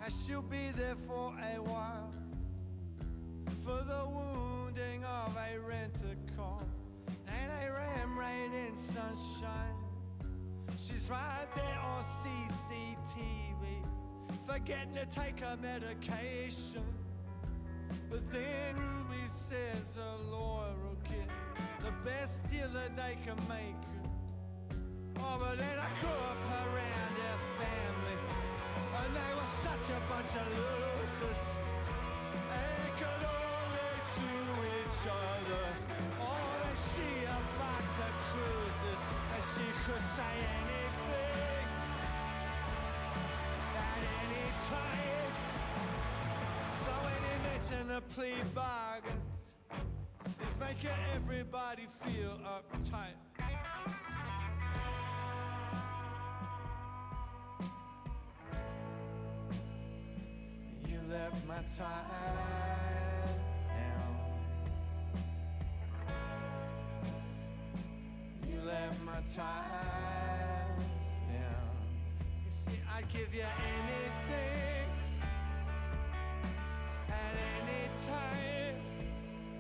she'll be there for a while, for the wounding of a rent-a-car and a ram raid in sunshine. She's right there on CCTV, forgetting to take her medication. But then Ruby says her lawyer will get the best deal that they can make. Oh, but then I grew up around their family, and they were such a bunch of losers. They could only to each other. Oh, and she unlocked the cruises, and she could say anything at any time. So when he mentioned the plea bargains, it's making everybody feel uptight. You left my ties down. You left my ties down. You see, I'd give you anything at any time,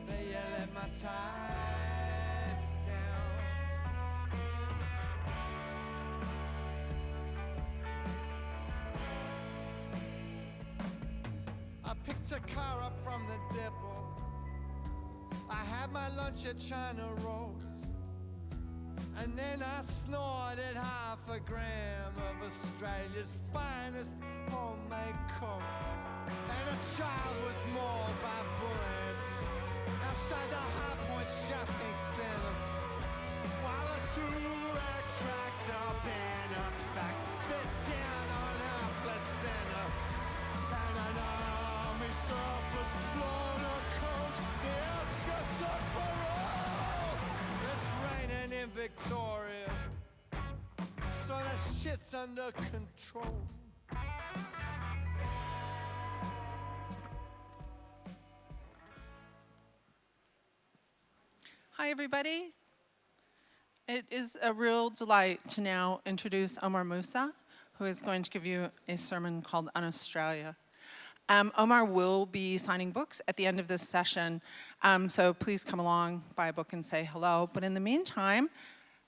but you left my ties down. I picked a car up from the depot. I had my lunch at China Rose, and then I snorted half a gram of Australia's finest homemade coke. And a child was mauled by bullets outside the High Point shopping center, while a two-rack tractor in effect bit down on her placenta. And an army surplus load of coke, the outskirts of parole. It's raining in Victoria, so the shit's under control. Hi, everybody. It is a real delight to now introduce Omar Musa, who is going to give you a sermon called UnAustralia. Omar will be signing books at the end of this session, so please come along, buy a book, and say hello. But in the meantime,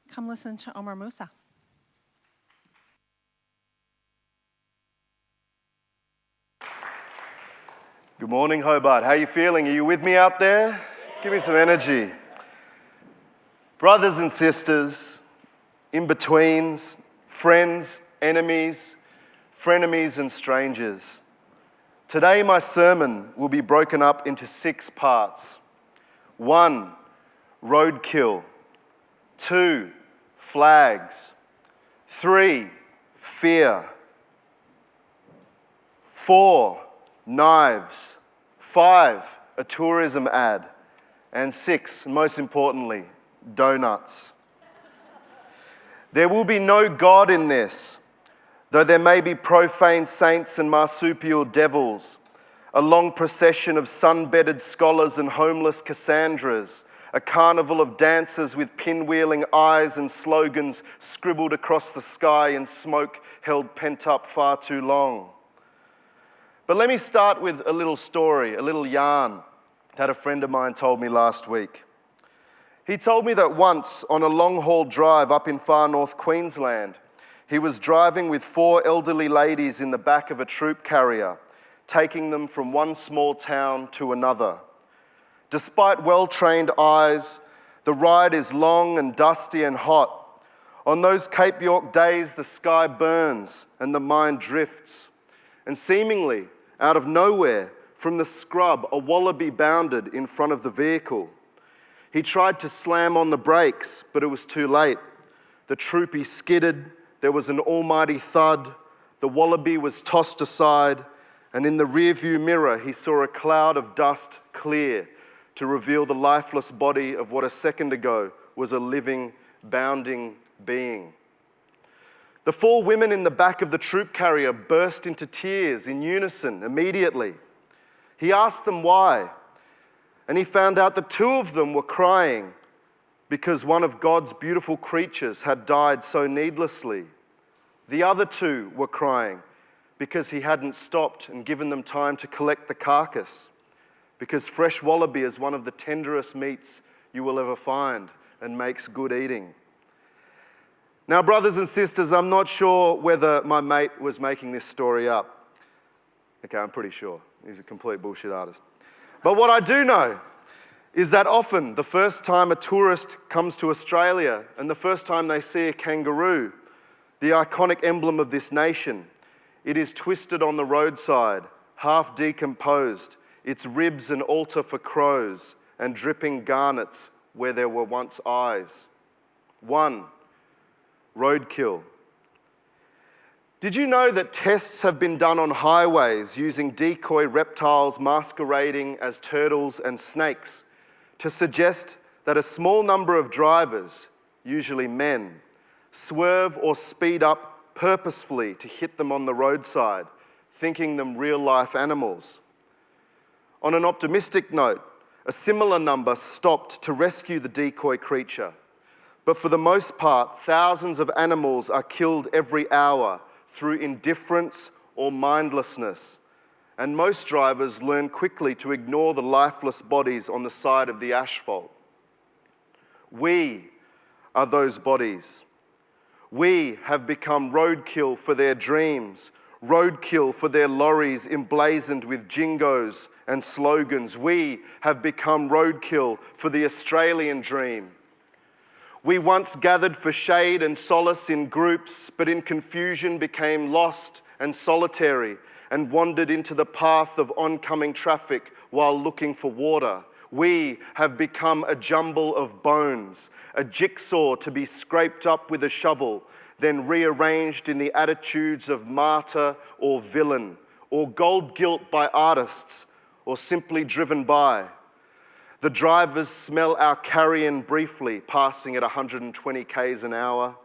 come listen to Omar Musa. Good morning, Hobart. How are you feeling? Are you with me out there? Give me some energy. Brothers and sisters, in-betweens, friends, enemies, frenemies and strangers. Today my sermon will be broken up into 6 parts. 1, roadkill. 2, flags. 3, fear. 4, knives. 5, a tourism ad. And 6, most importantly, donuts. There will be no God in this, though there may be profane saints and marsupial devils, a long procession of sun-bedded scholars and homeless Cassandras, a carnival of dancers with pinwheeling eyes and slogans scribbled across the sky in smoke held pent up far too long. But let me start with a little story, a little yarn that a friend of mine told me last week. He told me that once on a long-haul drive up in far north Queensland, he was driving with 4 elderly ladies in the back of a troop carrier, taking them from one small town to another. Despite well-trained eyes, the ride is long and dusty and hot. On those Cape York days, the sky burns and the mind drifts. And seemingly, out of nowhere, from the scrub, a wallaby bounded in front of the vehicle. He tried to slam on the brakes, but it was too late. The troopie skidded, there was an almighty thud, the wallaby was tossed aside, and in the rearview mirror he saw a cloud of dust clear to reveal the lifeless body of what a second ago was a living, bounding being. The 4 women in the back of the troop carrier burst into tears in unison immediately. He asked them why, and he found out that 2 of them were crying because one of God's beautiful creatures had died so needlessly. The other 2 were crying because he hadn't stopped and given them time to collect the carcass, because fresh wallaby is one of the tenderest meats you will ever find and makes good eating. Now, brothers and sisters, I'm not sure whether my mate was making this story up. Okay, I'm pretty sure. He's a complete bullshit artist. But what I do know is that often the first time a tourist comes to Australia and the first time they see a kangaroo, the iconic emblem of this nation, it is twisted on the roadside, half decomposed, its ribs an altar for crows and dripping garnets where there were once eyes. 1. Roadkill. Did you know that tests have been done on highways using decoy reptiles masquerading as turtles and snakes to suggest that a small number of drivers, usually men, swerve or speed up purposefully to hit them on the roadside, thinking them real-life animals? On an optimistic note, a similar number stopped to rescue the decoy creature. But for the most part, thousands of animals are killed every hour through indifference or mindlessness, and most drivers learn quickly to ignore the lifeless bodies on the side of the asphalt. We are those bodies. We have become roadkill for their dreams, roadkill for their lorries emblazoned with jingos and slogans. We have become roadkill for the Australian dream. We once gathered for shade and solace in groups, but in confusion became lost and solitary and wandered into the path of oncoming traffic while looking for water. We have become a jumble of bones, a jigsaw to be scraped up with a shovel, then rearranged in the attitudes of martyr or villain, or gold gilt by artists, or simply driven by. The drivers smell our carrion briefly, passing at 120 k's an hour.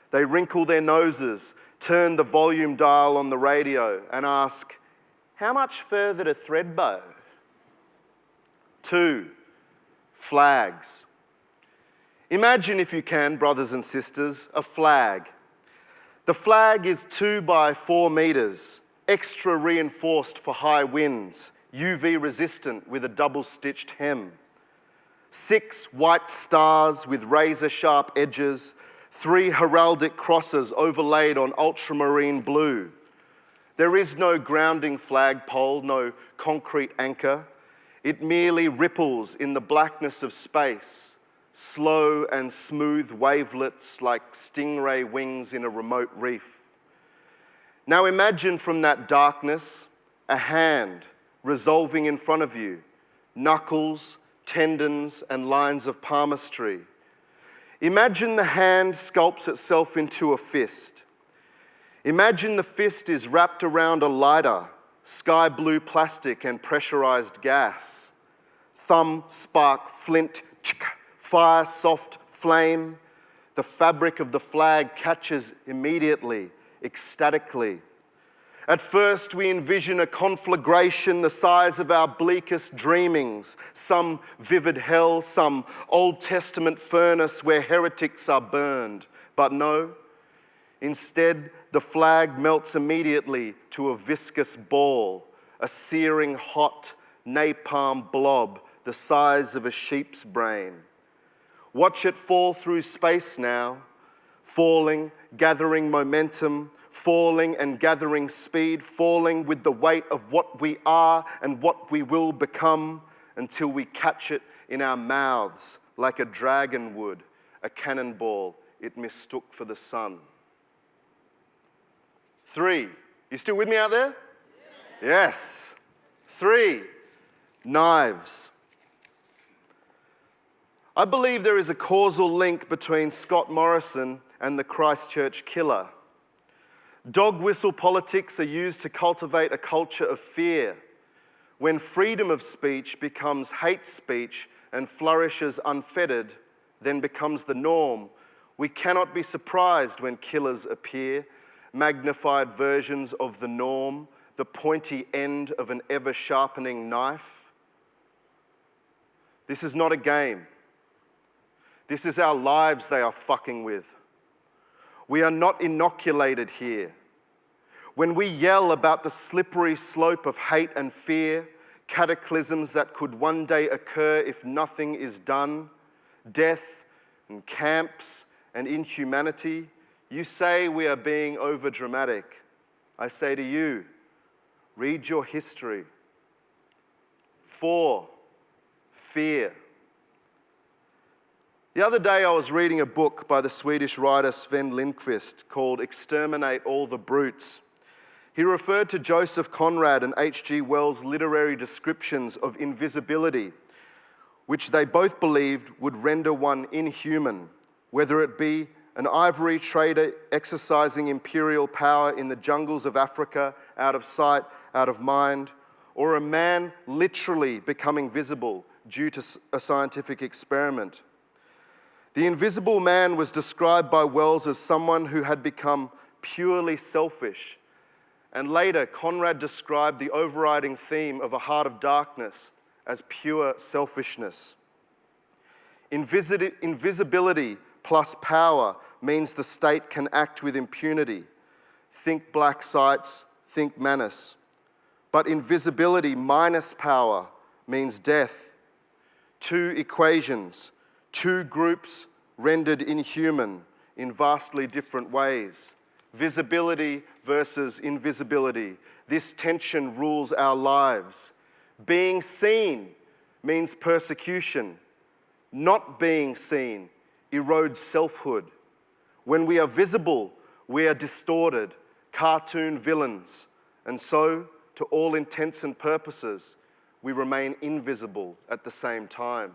They wrinkle their noses, turn the volume dial on the radio and ask, how much further to Thredbo? 2. Flags. Imagine, if you can, brothers and sisters, a flag. The flag is 2 by 4 meters, extra reinforced for high winds, UV resistant with a double-stitched hem. 6 white stars with razor-sharp edges, 3 heraldic crosses overlaid on ultramarine blue. There is no grounding flagpole, no concrete anchor. It merely ripples in the blackness of space, slow and smooth wavelets like stingray wings in a remote reef. Now imagine from that darkness a hand resolving in front of you, knuckles, tendons and lines of palmistry. Imagine the hand sculpts itself into a fist. Imagine the fist is wrapped around a lighter, sky blue plastic and pressurized gas. Thumb, spark, flint, fire, soft flame. The fabric of the flag catches immediately, ecstatically. At first, we envision a conflagration the size of our bleakest dreamings, some vivid hell, some Old Testament furnace where heretics are burned. But no, instead, the flag melts immediately to a viscous ball, a searing hot napalm blob the size of a sheep's brain. Watch it fall through space now, falling, gathering momentum, falling and gathering speed, falling with the weight of what we are and what we will become until we catch it in our mouths like a dragon would, a cannonball it mistook for the sun. 3, you still with me out there? Yes. 3, knives. I believe there is a causal link between Scott Morrison and the Christchurch killer. Dog whistle politics are used to cultivate a culture of fear. When freedom of speech becomes hate speech and flourishes unfettered, then becomes the norm, we cannot be surprised when killers appear, magnified versions of the norm, the pointy end of an ever-sharpening knife. This is not a game. This is our lives they are fucking with. We are not inoculated here. when we yell about the slippery slope of hate and fear, cataclysms that could one day occur if nothing is done, death and camps and inhumanity, you say we are being overdramatic. I say to you, read your history. 4, fear. The other day I was reading a book by the Swedish writer Sven Lindqvist called Exterminate All the Brutes. He referred to Joseph Conrad and H.G. Wells' literary descriptions of invisibility, which they both believed would render one inhuman, whether it be an ivory trader exercising imperial power in the jungles of Africa, out of sight, out of mind, or a man literally becoming visible due to a scientific experiment. The invisible man was described by Wells as someone who had become purely selfish. And later, Conrad described the overriding theme of a heart of darkness as pure selfishness. Invisibility plus power means the state can act with impunity. Think black sites, think Manus. But invisibility minus power means death. 2 equations, 2 groups rendered inhuman in vastly different ways. Visibility versus invisibility. This tension rules our lives. Being seen means persecution. Not being seen erodes selfhood. When we are visible, we are distorted, cartoon villains. And so, to all intents and purposes, we remain invisible at the same time.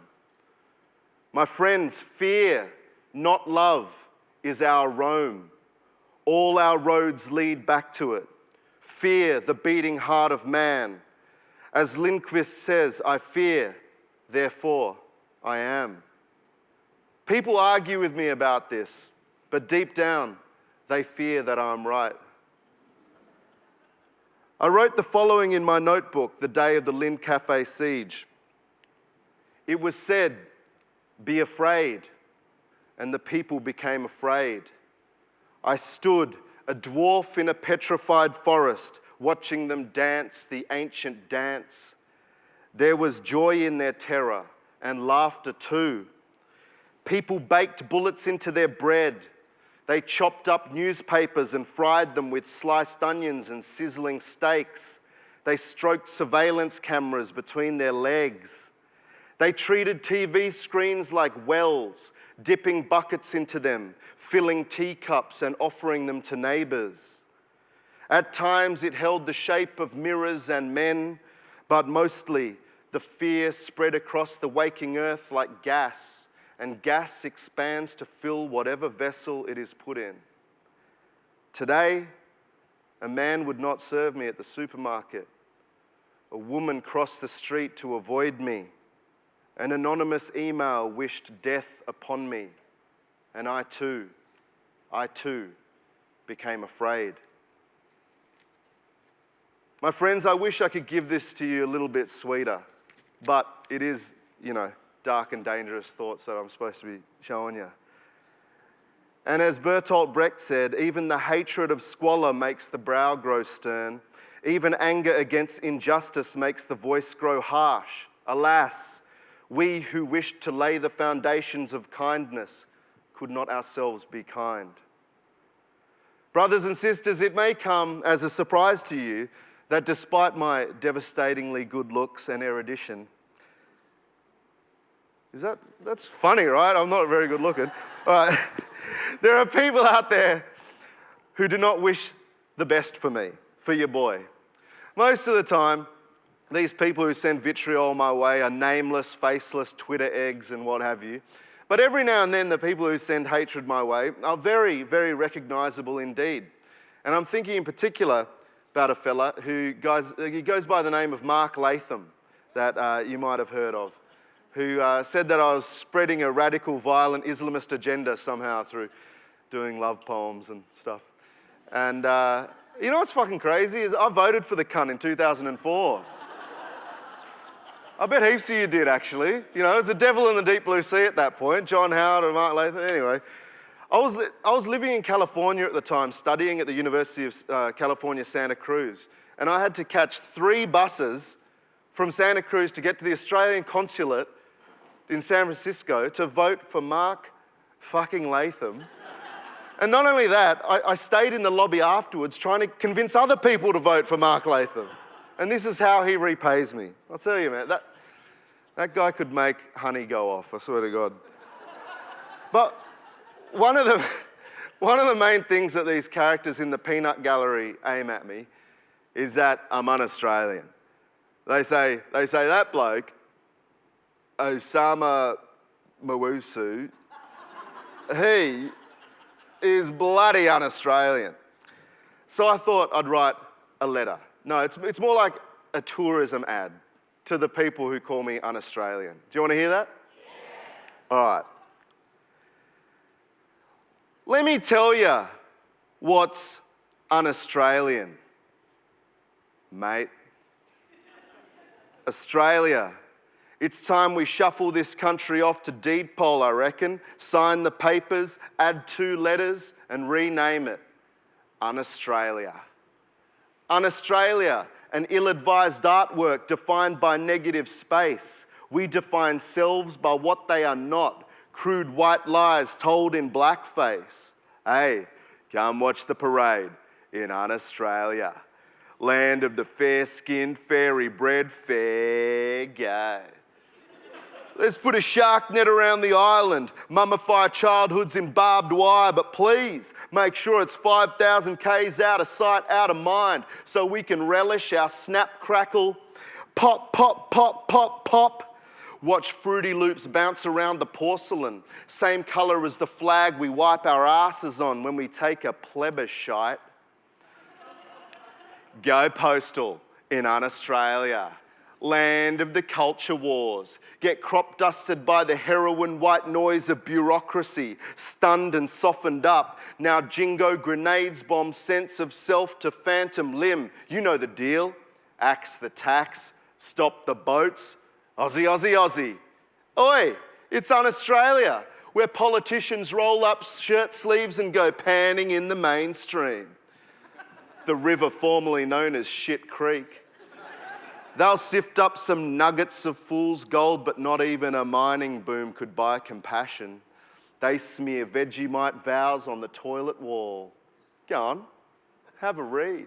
My friends, fear, not love, is our Rome. All our roads lead back to it. Fear, the beating heart of man. As Lindqvist says, I fear, therefore I am. People argue with me about this, but deep down, they fear that I'm right. I wrote the following in my notebook the day of the Lind Cafe siege. It was said, be afraid, and the people became afraid. I stood, a dwarf in a petrified forest, watching them dance the ancient dance. There was joy in their terror and laughter too. People baked bullets into their bread. They chopped up newspapers and fried them with sliced onions and sizzling steaks. They stroked surveillance cameras between their legs. They treated TV screens like wells, dipping buckets into them, filling teacups and offering them to neighbours. At times it held the shape of mirrors and men, but mostly the fear spread across the waking earth like gas, and gas expands to fill whatever vessel it is put in. Today, a man would not serve me at the supermarket. A woman crossed the street to avoid me. An anonymous email wished death upon me, and I too became afraid. My friends, I wish I could give this to you a little bit sweeter, but it is, dark and dangerous thoughts that I'm supposed to be showing you. And as Bertolt Brecht said, even the hatred of squalor makes the brow grow stern. Even anger against injustice makes the voice grow harsh. Alas, we who wished to lay the foundations of kindness could not ourselves be kind. Brothers and sisters, it may come as a surprise to you that despite my devastatingly good looks and erudition, that's funny, right? I'm not very good looking. All right. There are people out there who do not wish the best for me, for your boy. Most of the time, these people who send vitriol my way are nameless, faceless Twitter eggs and what have you. But every now and then, the people who send hatred my way are very, very recognisable indeed. And I'm thinking in particular about a fella who goes by the name of Mark Latham, that you might have heard of, who said that I was spreading a radical, violent Islamist agenda somehow through doing love poems and stuff. And you know what's fucking crazy is I voted for the cunt in 2004. I bet heaps of you did, actually. It was the devil in the deep blue sea at that point, John Howard and Mark Latham. Anyway, I was living in California at the time, studying at the University of California, Santa Cruz. And I had to catch 3 buses from Santa Cruz to get to the Australian consulate in San Francisco to vote for Mark fucking Latham. And not only that, I stayed in the lobby afterwards trying to convince other people to vote for Mark Latham. And this is how he repays me. I'll tell you, man, that guy could make honey go off, I swear to God. But one of the main things that these characters in the peanut gallery aim at me is that I'm un-Australian. They say that bloke, Osama Mawusu, he is bloody un-Australian. So I thought I'd write a letter. No, it's more like a tourism ad to the people who call me un-Australian. Do you want to hear that? Yeah. All right. Let me tell you what's un-Australian, mate. Australia. It's time we shuffle this country off to deed poll, I reckon. Sign the papers, add 2 letters, and rename it Un-Australia. Un-Australia, an ill-advised artwork defined by negative space. We define selves by what they are not. Crude white lies told in blackface. Hey, come watch the parade in Un-Australia. Land of the fair-skinned, fairy-bred, fair go. Let's put a shark net around the island, mummify childhoods in barbed wire, but please make sure it's 5,000 k's out of sight, out of mind, so we can relish our snap, crackle, pop, pop, pop, pop, pop. Watch Fruity Loops bounce around the porcelain, same colour as the flag we wipe our asses on when we take a plebiscite. Go postal in Un-Australia. Land of the culture wars. Get crop dusted by the heroin white noise of bureaucracy, stunned and softened up. Now jingo grenades bomb sense of self to phantom limb. You know the deal. Axe the tax, stop the boats. Aussie, Aussie, Aussie. Oi, it's Un-Australia, where politicians roll up shirt sleeves and go panning in the mainstream. The river formerly known as Shit Creek. They'll sift up some nuggets of fool's gold, but not even a mining boom could buy compassion. They smear Vegemite vows on the toilet wall. Go on, have a read.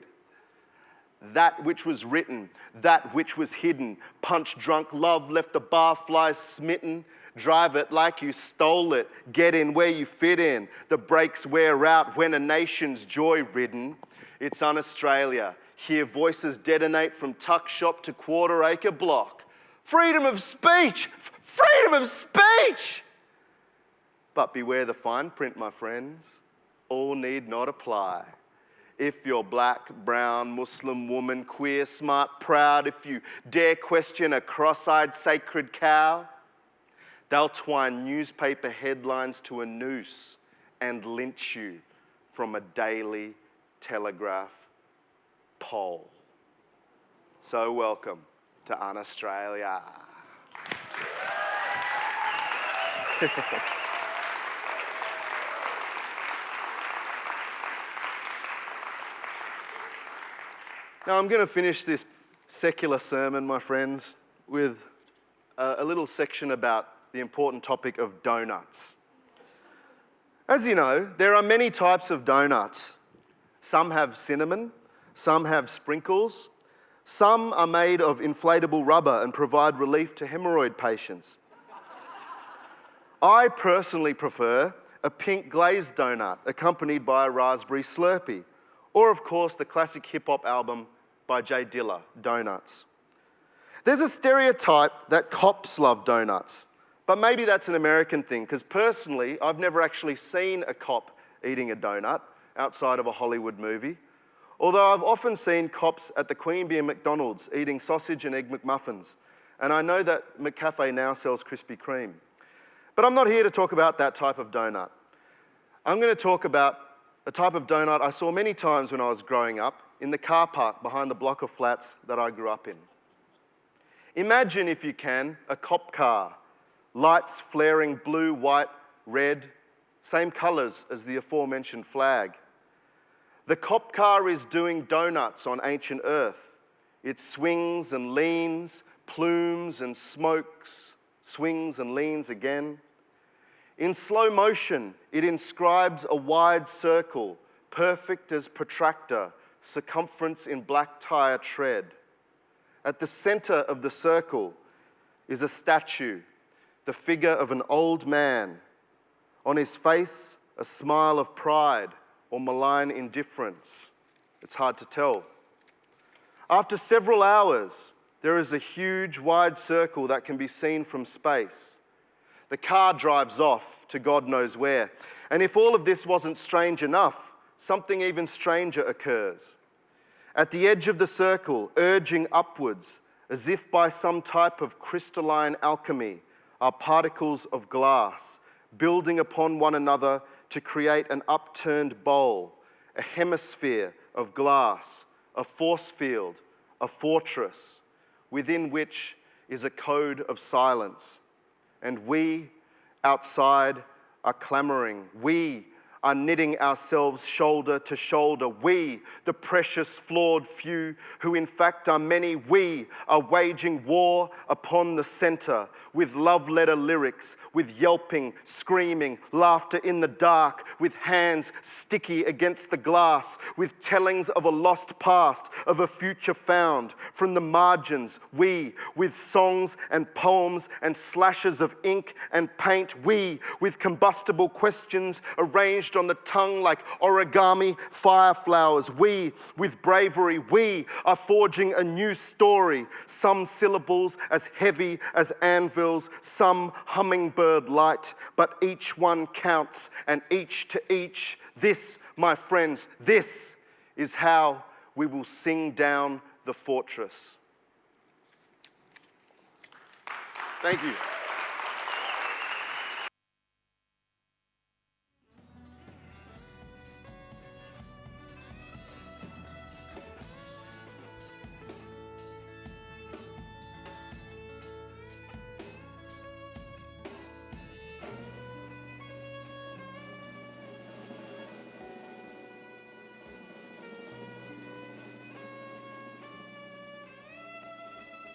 That which was written, that which was hidden. Punch-drunk love left the barflies smitten. Drive it like you stole it. Get in where you fit in. The brakes wear out when a nation's joy-ridden. It's Un-Australia. Hear voices detonate from tuck shop to quarter-acre block. Freedom of speech! Freedom of speech! But beware the fine print, my friends. All need not apply. If you're black, brown, Muslim, woman, queer, smart, proud, if you dare question a cross-eyed sacred cow, they'll twine newspaper headlines to a noose and lynch you from a Daily Telegraph poll. So welcome to Un-Australia. Now I'm going to finish this secular sermon, my friends, with a little section about the important topic of donuts. As you know, there are many types of donuts. Some have cinnamon, some have sprinkles, some are made of inflatable rubber and provide relief to hemorrhoid patients. I personally prefer a pink glazed donut accompanied by a raspberry Slurpee, or of course the classic hip-hop album by Jay Dilla, Donuts. There's a stereotype that cops love donuts, but maybe that's an American thing, because personally, I've never actually seen a cop eating a donut outside of a Hollywood movie, although I've often seen cops at the Queen Bee and McDonald's eating sausage and egg McMuffins, and I know that McCafe now sells Krispy Kreme. But I'm not here to talk about that type of donut. I'm going to talk about a type of donut I saw many times when I was growing up in the car park behind the block of flats that I grew up in. Imagine, if you can, a cop car, lights flaring blue, white, red, same colors as the aforementioned flag. The cop car is doing donuts on ancient Earth. It swings and leans, plumes and smokes, swings and leans again. In slow motion, it inscribes a wide circle, perfect as protractor, circumference in black tire tread. At the center of the circle is a statue, the figure of an old man. On his face, a smile of pride or malign indifference. It's hard to tell. After several hours, there is a huge wide circle that can be seen from space. The car drives off to God knows where. And if all of this wasn't strange enough, something even stranger occurs. At the edge of the circle, urging upwards, as if by some type of crystalline alchemy, are particles of glass, building upon one another to create an upturned bowl, a hemisphere of glass, a force field, a fortress, within which is a code of silence. And we, outside, are clamoring. We are knitting ourselves shoulder to shoulder. We, the precious flawed few, who in fact are many, we are waging war upon the center with love letter lyrics, with yelping, screaming, laughter in the dark, with hands sticky against the glass, with tellings of a lost past, of a future found. From the margins, we, with songs and poems and slashes of ink and paint, we, with combustible questions arranged on the tongue like origami fire flowers. We, with bravery, we are forging a new story, some syllables as heavy as anvils, some hummingbird light, but each one counts, and each to each. This, my friends, this is how we will sing down the fortress. Thank you.